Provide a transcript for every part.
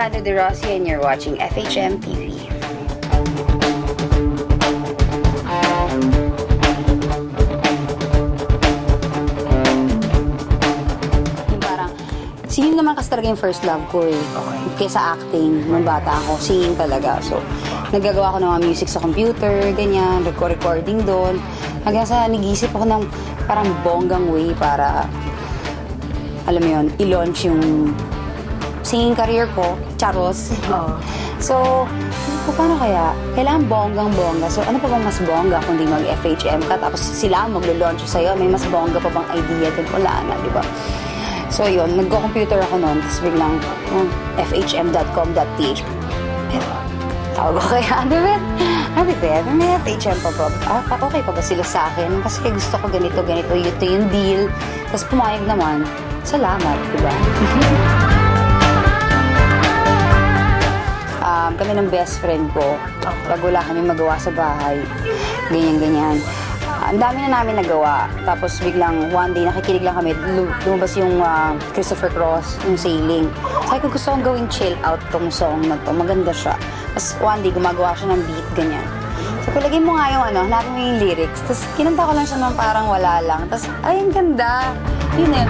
Alejandra De Rossi and you're watching FHM TV. Singing naman kasi talaga yung first love ko eh. Kesa acting, nung bata ako, singing talaga. So, naggagawa ko ng mga music sa computer, ganyan, recording doon. Hanggang sa nag-isip ako ng parang bonggang way para, alam mo yun, i-launch yung singing career ko, charos. So, paano kaya? Kailangan bonggang-bongga. So, ano pa bang mas bongga kundi mag-FHM ka? Tapos sila maglo-launch sa'yo. May mas bongga pa bang idea doon? Wala na, di ba? So yun, nagko-computer ako noon, tapos biglang fhm.com.ph. Tawag ko kay Ate Beth, may FHM pa ba? Okay pa ba sila sa akin? Kasi gusto ko ganito, ito yung deal. Tapos pumayag naman, salamat, diba? Kami ng best friend ko, pag wala kami magawa sa bahay, ganyan-ganyan. Ang dami na namin nagawa. Tapos biglang one day nakikinig lang kami, lumabas yung Christopher Cross, yung Sailing. Sabi ko gusto kong gawing chill out tong song na to. Maganda siya. Tapos one day gumagawa siya ng beat, ganyan. So palagay mo nga yung hanapin mo yung lyrics. Tapos kinanta ko lang siya ng parang wala lang. Tapos ay, ang ganda. Yun eh.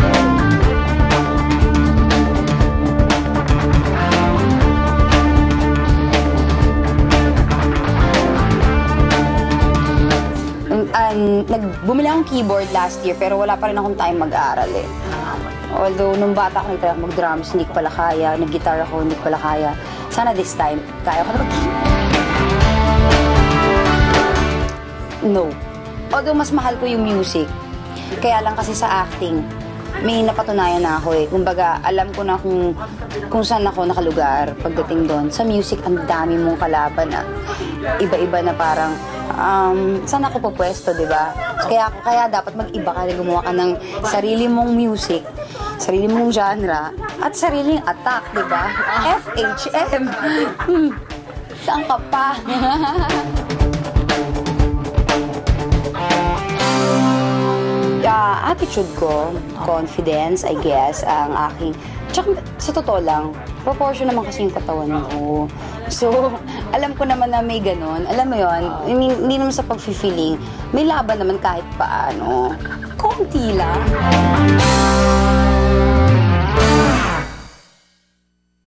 Bumili akong keyboard last year pero wala pa rin akong time mag-aaral eh. Although nung bata ako nagtry mag-drums, hindi ko pala kaya. Nag-guitar ako, hindi ko pala kaya. Sana this time, kaya ko na No. Although mas mahal ko yung music. Kaya lang kasi sa acting, may napatunayan na ako eh. Kumbaga, alam ko na kung saan ako nakalugar pagdating doon. Sa music, ang dami mong kalaban na iba-iba na parang saan ako pupwesto, di ba? Kaya dapat mag-iba ka na gumawa ka ng sarili mong music, sarili mong genre, at sariling attack, di ba? FHM! Saan ka pa? Attitude ko, confidence, I guess, ang aking... Tsaka sa totoo lang, proportion naman kasi yung katawan ko. So, alam ko naman na may ganon. Alam mo yon, hindi naman sa pag-feeling, may laban naman kahit paano. Konti lang.